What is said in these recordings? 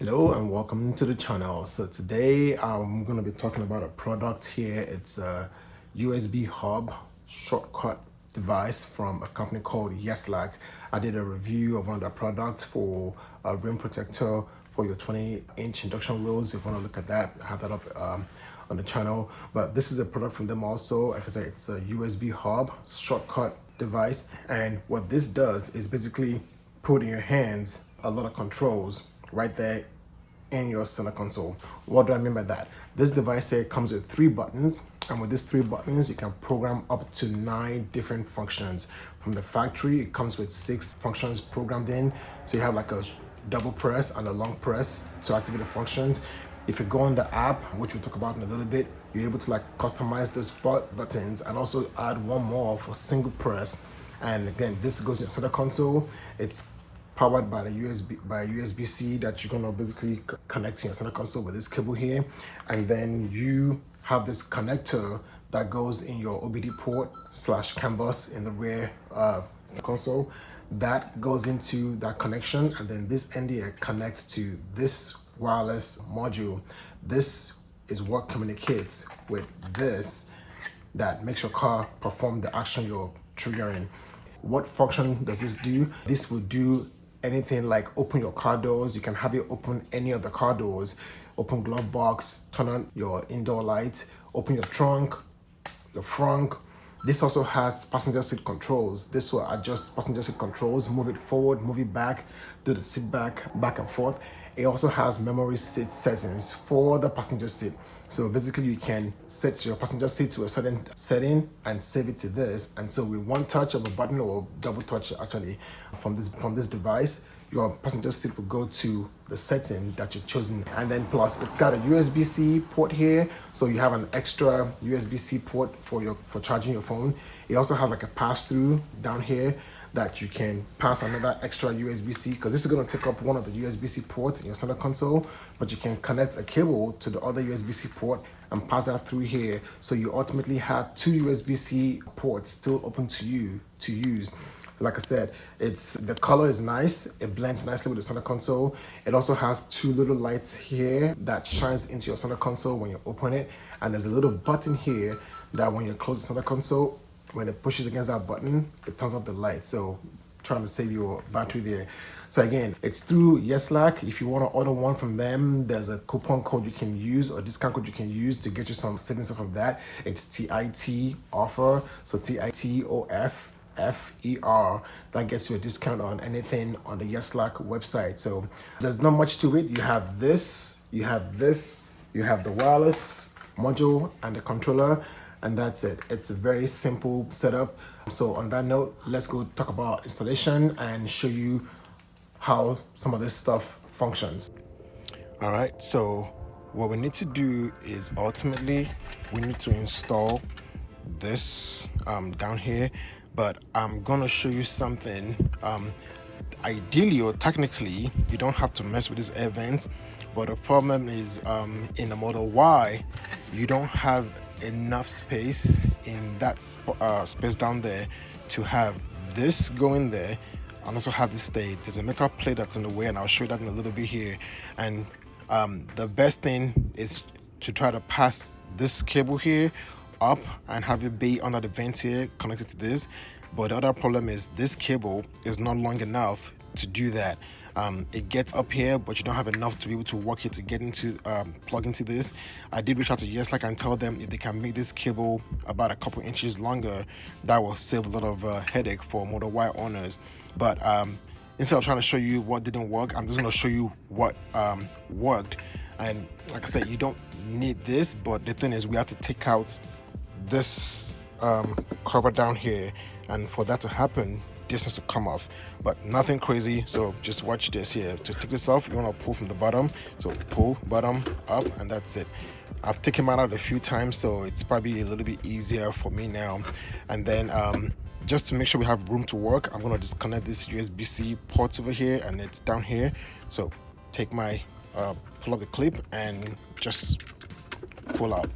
Hello and welcome to the channel. So today I'm going to be talking about a product here. It's a USB hub shortcut device from a company called Yeslak. I did a review of one of the products for a rim protector for your 20-inch induction wheels. If you want to look at that, I have that up on the channel. But this is a product from them also. Like I said, it's a USB hub shortcut device, and what this does is basically put in your hands a lot of controls right there in your center console. What do I mean by that? This device here comes with 3 buttons, and with these 3 buttons you can program up to 9 different functions. From the factory it comes with 6 functions programmed in, so you have like a double press and a long press to activate the functions. If you go on the app, which we'll talk about in a little bit, you're able to like customize those buttons and also add one more for single press. And again, this goes in your center console. It's powered by the USB-C that you're gonna basically connect to your center console with this cable here, and then you have this connector that goes in your OBD port / CAN bus in the rear console. That goes into that connection, and then this end here connects to this wireless module. This is what communicates with this that makes your car perform the action you're triggering. What function does this do? This will do anything like open your car doors. You can have it open any of the car doors, open glove box, turn on your indoor lights, open your trunk, your front. This also has passenger seat controls. This will adjust passenger seat controls, move it forward, move it back, do the seat back and forth. It also has memory seat settings for the passenger seat. So basically you can set your passenger seat to a certain setting and save it to this. And so with one touch of a button, or double touch actually, from this device, your passenger seat will go to the setting that you've chosen. And then plus it's got a USB-C port here, so you have an extra USB-C port for charging your phone. It also has like a pass-through down here that you can pass another extra USB-C, because this is going to take up one of the USB-C ports in your center console, but you can connect a cable to the other USB-C port and pass that through here, so you ultimately have 2 USB-C ports still open to you to use. Like I said, the color is nice. It blends nicely with the center console. It also has 2 little lights here that shines into your center console when you open it, and there's a little button here that when you close the center console, when it pushes against that button, it turns off the light. So trying to save your battery there. So again, it's through Yeslak. If you want to order one from them, there's a coupon code you can use, or discount code you can use to get you some savings from that. It's TIT offer, so TITOFFER. That gets you a discount on anything on the Yeslak website. So there's not much to it. You have this, you have the wireless module and the controller, and that's it. It's a very simple setup. So on that note, let's go talk about installation and show you how some of this stuff functions. All right, so what we need to do is ultimately we need to install this down here, but I'm gonna show you something. Ideally or technically you don't have to mess with this air vent, but the problem is in the Model Y you don't have enough space in that space down there to have this go in there and also have this stay. There's a metal plate that's in the way, and I'll show you that in a little bit here. And the best thing is to try to pass this cable here up and have it be under the vent here connected to this. But the other problem is this cable is not long enough to do that. It gets up here, but you don't have enough to be able to work it to get into plug into this. I did reach out to Yeslak and tell them if they can make this cable about a couple inches longer, that will save a lot of headache for Model Y owners. But instead of trying to show you what didn't work, I'm just going to show you what worked. And like I said, you don't need this, but the thing is we have to take out this cover down here, and for that to happen this has to come off, but nothing crazy. So just watch this here. To take this off, you want to pull from the bottom, so pull bottom up, and that's it. I've taken mine out a few times, so it's probably a little bit easier for me now. And then just to make sure we have room to work, I'm going to disconnect this USB-C port over here, and it's down here. So take my pull up the clip and just pull out,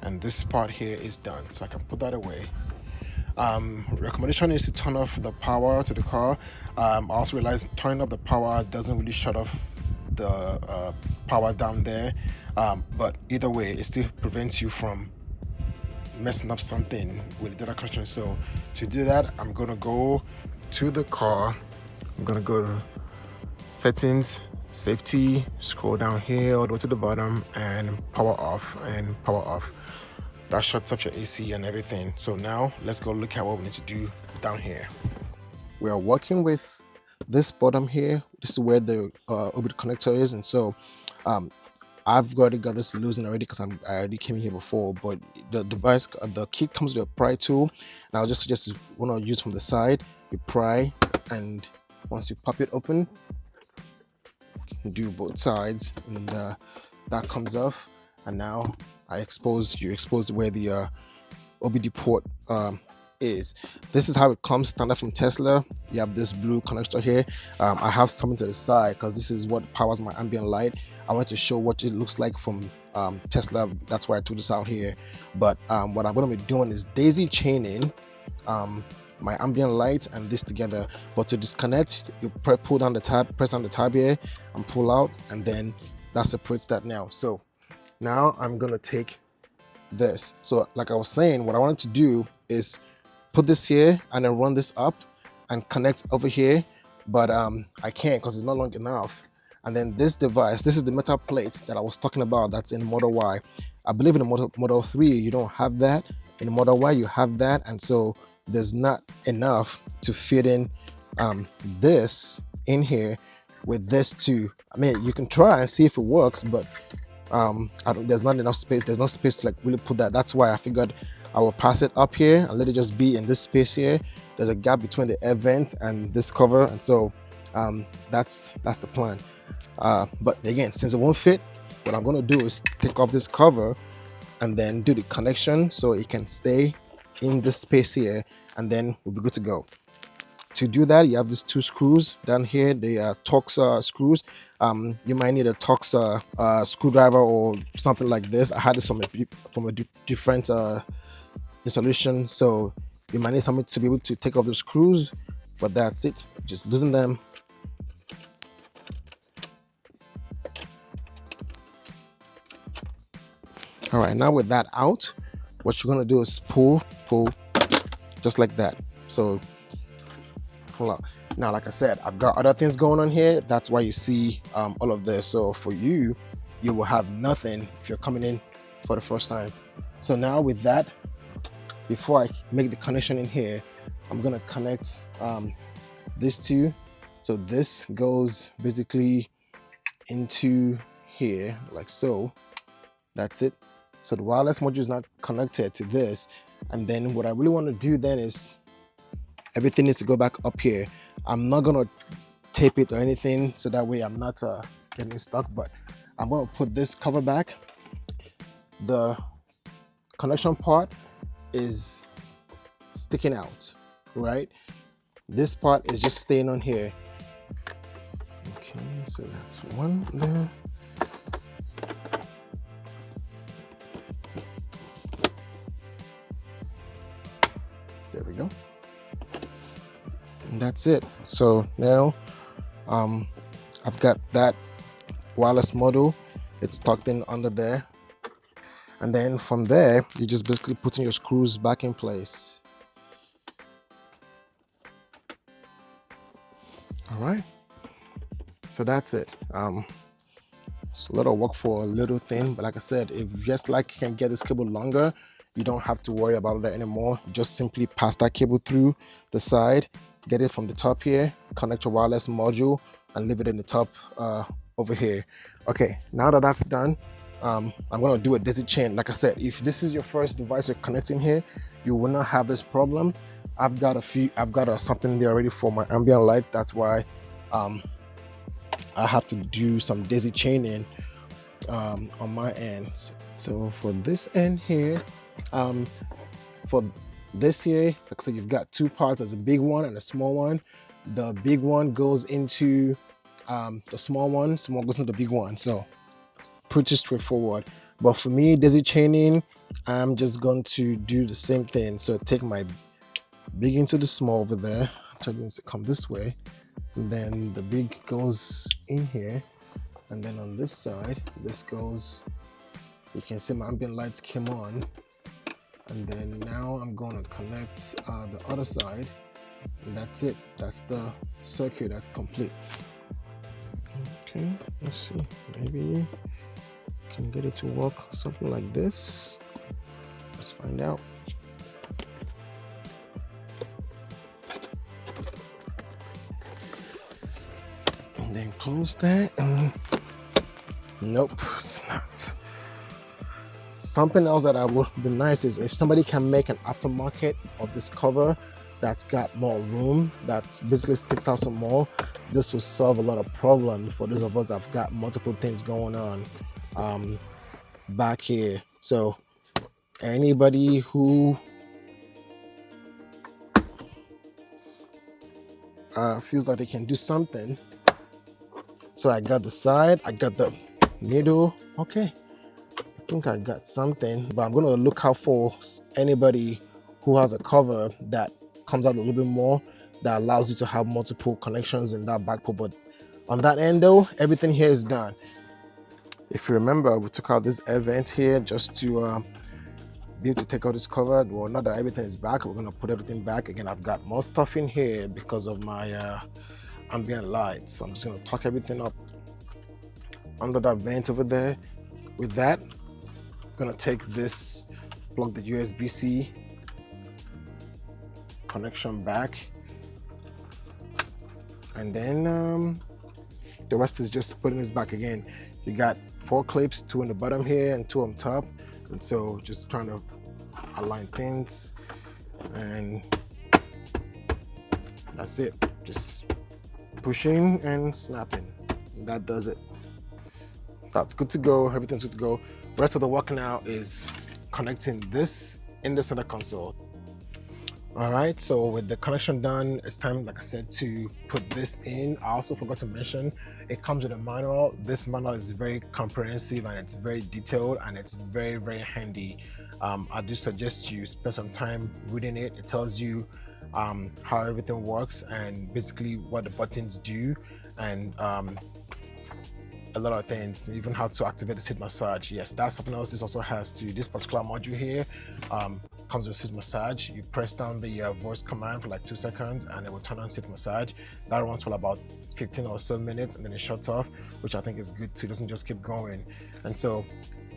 and this part here is done, so I can put that away. Recommendation is to turn off the power to the car. I also realized turning off the power doesn't really shut off the power down there, but either way it still prevents you from messing up something with the data connection. So to do that, I'm gonna go to the car, I'm gonna go to settings, safety, scroll down here all the way to the bottom, and power off. And power off, that shuts off your AC and everything. So now let's go look at what we need to do down here. We are working with this bottom here. This is where the OBD connector is, and so I've already got this loosened already because I already came here before. But the device, the kit comes with a pry tool, and I'll just suggest want to use from the side. You pry, and once you pop it open, you can do both sides, and that comes off. And now you expose where the OBD port is. This is how it comes standard from Tesla. You have this blue connector here. I have something to the side because this is what powers my ambient light. I want to show what it looks like from Tesla. That's why I took this out here. But what I'm going to be doing is daisy chaining my ambient light and this together. But to disconnect, you pull down the tab, press down the tab here, and pull out, and then that separates that now. So now I'm going to take this. So like I was saying, what I wanted to do is put this here and then run this up and connect over here, but I can't because it's not long enough. And then this device, this is the metal plate that I was talking about that's in Model Y. I believe in the Model 3 you don't have that. In the Model Y you have that, and so there's not enough to fit in this in here with this too. I mean, you can try and see if it works, but there's not enough space. There's no space to like really put that. That's why I figured I will pass it up here and let it just be in this space here. There's a gap between the air vent and this cover, and so that's the plan. But again, since it won't fit, what I'm going to do is take off this cover and then do the connection so it can stay in this space here, and then we'll be good to go. To do that, you have these two screws down here. They are Torx screws. You might need a Torx screwdriver or something like this. I had this from a different installation, so you might need something to be able to take off the screws, but that's it. Just loosen them. All right, now with that out, what you're gonna do is pull, just like that. So pull out. Now, like I said, I've got other things going on here. That's why you see all of this. So for you, you will have nothing if you're coming in for the first time. So now with that, before I make the connection in here, I'm gonna connect these two. So this goes basically into here like so. That's it. So the wireless module is not connected to this. And then what I really want to do then is everything needs to go back up here. I'm not gonna tape it or anything, so that way I'm not getting stuck, but I'm gonna put this cover back. The connection part is sticking out, right? This part is just staying on here. Okay, so that's one there. There we go. And that's it. So now I've got that wireless module. It's tucked in under there. And then from there, you just basically putting your screws back in place. All right. So that's it. It's a lot of work for a little thing, but like I said, if Yeslak can get this cable longer, you don't have to worry about that anymore. Just simply pass that cable through the side, get it from the top here, connect your wireless module, and leave it in the top over here. Okay, now that that's done, I'm gonna do a daisy chain. Like I said, if this is your first device you're connecting here, you will not have this problem. I've got something there already for my ambient light. That's why I have to do some daisy chaining on my end. So for this end here, for this here, like I said, you've got two parts. There's a big one and a small one. The big one goes into the small one, small goes into the big one. So pretty straightforward. But for me, daisy chaining, I'm just going to do the same thing. So take my big into the small over there. Try to come this way. And then the big goes in here. And then on this side, this goes, you can see my ambient lights came on. And then now I'm going to connect the other side. And that's it. That's the circuit. That's complete. Okay, let's see. Maybe can get it to work something like this. Let's find out. And then close that. Nope, it's not. Something else that I would be nice is if somebody can make an aftermarket of this cover that's got more room, that basically sticks out some more. This will solve a lot of problems for those of us that have got multiple things going on back here. So anybody who feels like they can do something. So I got the side, I got the middle. Okay, I think I got something, but I'm gonna look out for anybody who has a cover that comes out a little bit more, that allows you to have multiple connections in that back port. But on that end though, everything here is done. If you remember, we took out this air vent here just to be able to take out this cover. Well, not that everything is back, we're gonna put everything back. Again, I've got more stuff in here because of my ambient light. So I'm just gonna tuck everything up under that vent over there. With that, I'm gonna take this, plug the USB-C connection back, and then the rest is just putting this back again. You got 4 clips, 2 on the bottom here and 2 on top, and so just trying to align things, and that's it. Just pushing and snapping, and that does it. That's good to go. Everything's good to go. The rest of the work now is connecting this in the center console. All right, so with the connection done, it's time, like I said, to put this in. I also forgot to mention, it comes with a manual. This manual is very comprehensive and it's very detailed and it's very, very handy. I do suggest you spend some time reading it. It tells you how everything works and basically what the buttons do, and a lot of things, even how to activate the seat massage. Yes, that's something else this also has too. This particular module here comes with seat massage. You press down the voice command for like 2 seconds and it will turn on seat massage. That runs for about 15 or so minutes and then it shuts off, which I think is good too. It doesn't just keep going. And so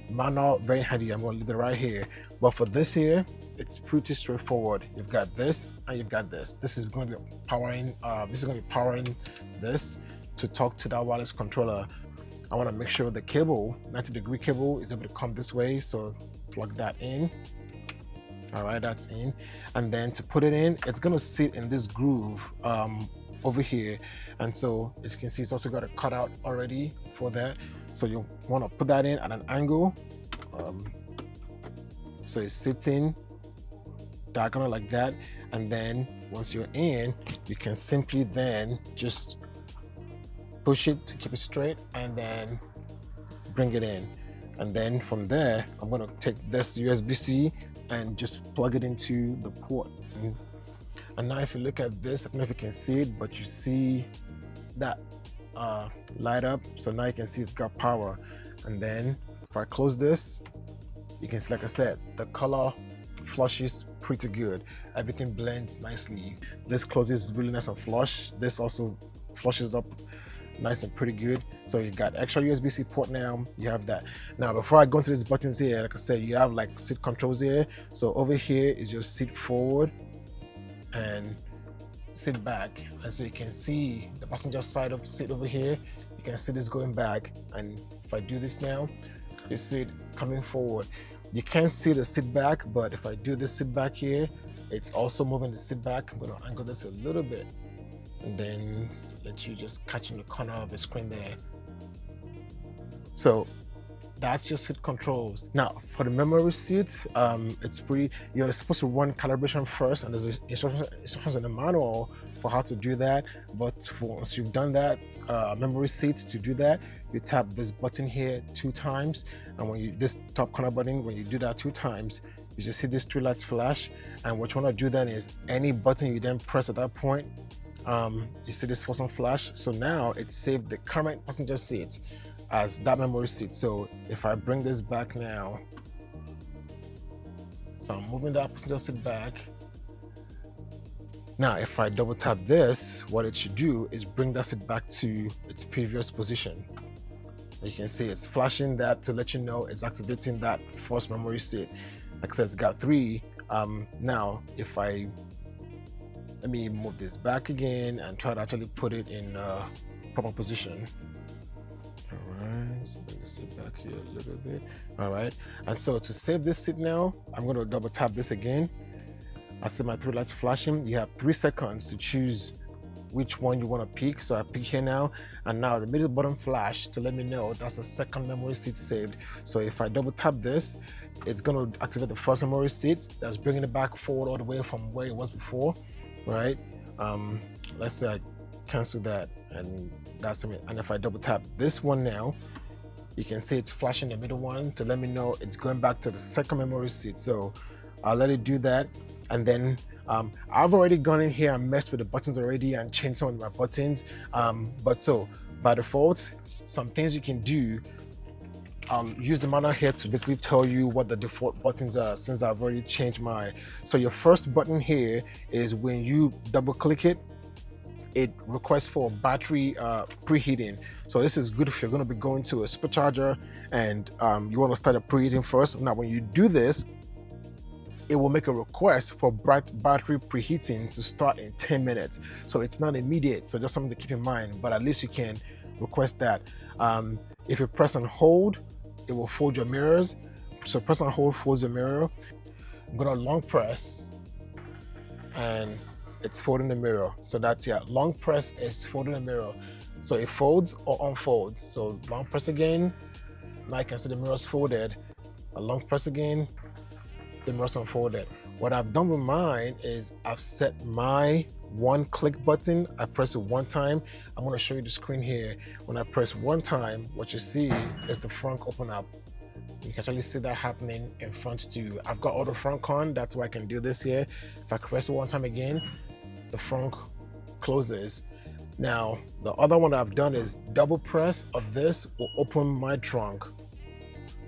manual, very handy. I'm going to leave it right here. But for this here, it's pretty straightforward. You've got this and you've got this. This is going to be powering this to talk to that wireless controller. I want to make sure the cable, 90-degree cable, is able to come this way, so plug that in. All right, that's in. And then to put it in, it's going to sit in this groove over here. And so as you can see, it's also got a cutout already for that. So you want to put that in at an angle. So it sits in diagonal like that. And then once you're in, you can simply then just push it to keep it straight and then bring it in. And then from there, I'm going to take this USB-C and just plug it into the port. And now if you look at this, I don't know if you can see it, but you see that light up. So now you can see it's got power. And then if I close this, you can see, like I said, the color flushes pretty good. Everything blends nicely. This closes really nice and flush. This also flushes up nice and pretty good. So you got extra USB-C port now. You have that. Now before I go into these buttons here, like I said, you have like seat controls here. So over here is your seat forward and sit back, and so you can see the passenger side of the seat over here. You can see this going back, and if I do this now, you see it coming forward. You can't see the seat back, but if I do this seat back here, it's also moving the seat back. I'm going to angle this a little bit and then let you just catch in the corner of the screen there. So that's your seat controls. Now for the memory seats, it's pretty, you're supposed to run calibration first, and there's instructions in the manual for how to do that. But once you've done that, memory seats, to do that, you tap this button here 2 times, and when you, this top corner button, when you do that 2 times, you just see these 3 lights flash. And what you want to do then is any button you then press at that point, you see this first one flash. So now it saved the current passenger seat. as that memory seat. So if I bring this back now, so I'm moving that passenger seat back. Now, if I double tap this, what it should do is bring that seat back to its previous position. You can see it's flashing that to let you know it's activating that first memory seat. Like I said, it's got 3. Now, if let me move this back again and try to actually put it in proper position. All right, so bring the seat back here a little bit. All right, and so to save this seat now, I'm going to double tap this again. I see my 3 lights flashing. You have 3 seconds to choose which one you want to pick. So I pick here now, and now the middle button flash to let me know that's the second memory seat saved. So if I double tap this, it's going to activate the first memory seat. That's bringing it back forward all the way from where it was before, right? Let's say I cancel that, and that's it. And if I double tap this one now, you can see it's flashing the middle one to let me know it's going back to the second memory seat. So I'll let it do that. And then I've already gone in here and messed with the buttons already and changed some of my buttons. But so by default, some things you can do, use the manual here to basically tell you what the default buttons are, since I've already changed mine. So your first button here is when you double click it, it requests for battery preheating. So this is good if you're going to be going to a supercharger and you want to start a preheating first. Now when you do this, it will make a request for battery preheating to start in 10 minutes. So it's not immediate, so just something to keep in mind, but at least you can request that. If you press and hold, it will fold your mirrors. So press and hold folds your mirror. I'm gonna long press, and it's folding the mirror. So that's, yeah, long press is folding the mirror. So it folds or unfolds. So long press again, now you can see the mirrors folded. A long press again, the mirrors unfolded. What I've done with mine is I've set my 1-click button. I press it 1 time. I'm going to show you the screen here. When I press 1 time, what you see is the front open up. You can actually see that happening in front too. I've got auto front on, that's why I can do this here. If I press it 1 time again, the front closes. Now, the other one that I've done is double press of this will open my trunk.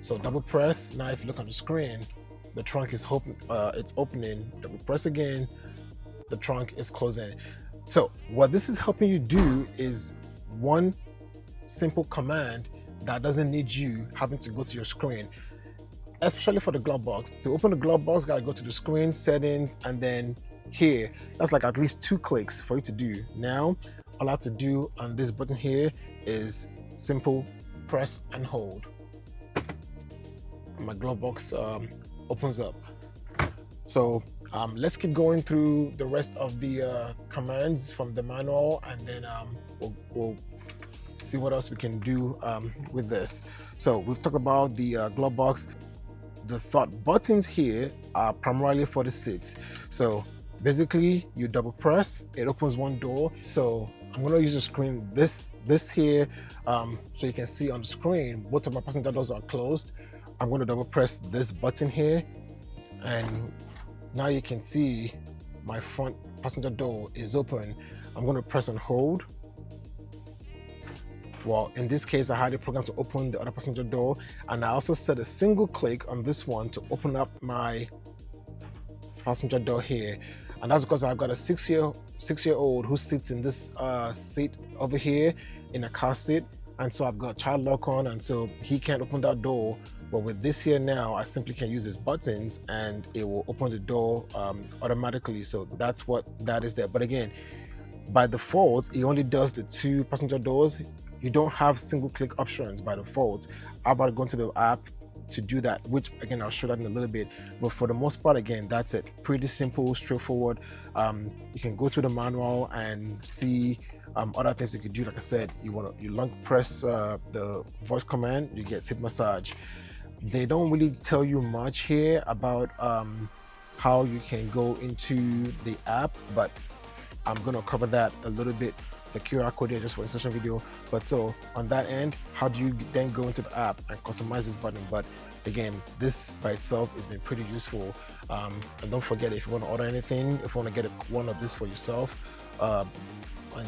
So double press, now if you look on the screen, the trunk is it's opening. Double press again, the trunk is closing. So what this is helping you do is one simple command that doesn't need you having to go to your screen, especially for the glove box. To open the glove box, gotta go to the screen settings, and then here, that's like at least 2 clicks for you to do. Now, all I have to do on this button here is simple press and hold. My glove box opens up. So let's keep going through the rest of the commands from the manual, and then we'll see what else we can do with this. So we've talked about the glove box. The thought buttons here are primarily for the seats. So basically you double press, it opens one door. So I'm going to use the screen, this here, so you can see on the screen both of my passenger doors are closed. I'm going to double press this button here, and now you can see my front passenger door is open. I'm going to press and hold. Well, in this case, I had it programmed to open the other passenger door, and I also set a single click on this one to open up my passenger door here. And that's because I've got a six-year-old who sits in this seat over here in a car seat, and so I've got child lock on, and so he can't open that door. But with this here now, I simply can use these buttons and it will open the door automatically. So that's what that is there. But again, by default, it only does the 2 passenger doors. You don't have single click options by default. I've got to go into the app to do that, which again, I'll show that in a little bit. But for the most part, again, that's it. Pretty simple, straightforward. You can go through the manual and see other things you could do. Like I said, you long press the voice command, you get seat massage. They don't really tell you much here about how you can go into the app, but I'm going to cover that a little bit, the QR code here just for the session video. But so on that end, how do you then go into the app and customize this button? But again, this by itself has been pretty useful. And don't forget, if you want to order anything, if you want to get one of this for yourself, on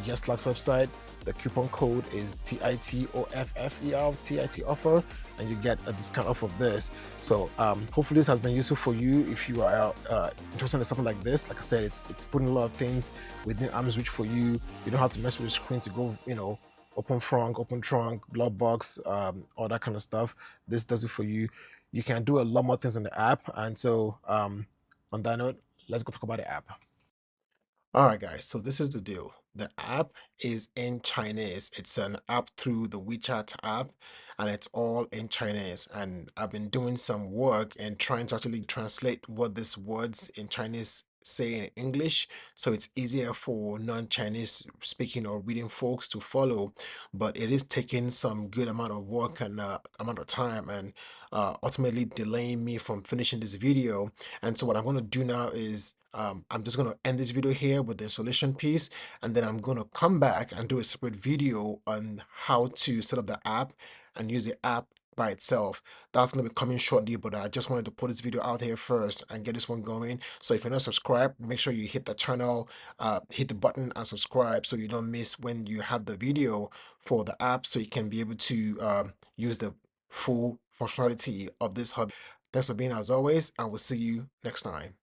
Yeslak's website, The coupon code is TITOFFER, TIT offer, and you get a discount off of this. So hopefully this has been useful for you if you are interested in something like this. Like I said, it's putting a lot of things within arm's reach for you. You don't have to mess with the screen to go, open trunk, glove box, all that kind of stuff. This does it for you. You can do a lot more things in the app. And so on that note, let's go talk about the app. All right, guys, so this is the deal. The app is in Chinese. It's an app through the WeChat app, and it's all in Chinese. And I've been doing some work and trying to actually translate what these words in Chinese say in English, so it's easier for non-Chinese speaking or reading folks to follow. But it is taking some good amount of work and amount of time, and ultimately delaying me from finishing this video. And so what I'm going to do now is I'm just going to end this video here with the installation piece, and then I'm going to come back and do a separate video on how to set up the app and use the app by itself. That's going to be coming shortly, but I just wanted to put this video out here first and get this one going. So if you're not subscribed, make sure you hit the channel, hit the button and subscribe so you don't miss when you have the video for the app, so you can be able to use the full functionality of this hub. Thanks for being as always, and we'll see you next time.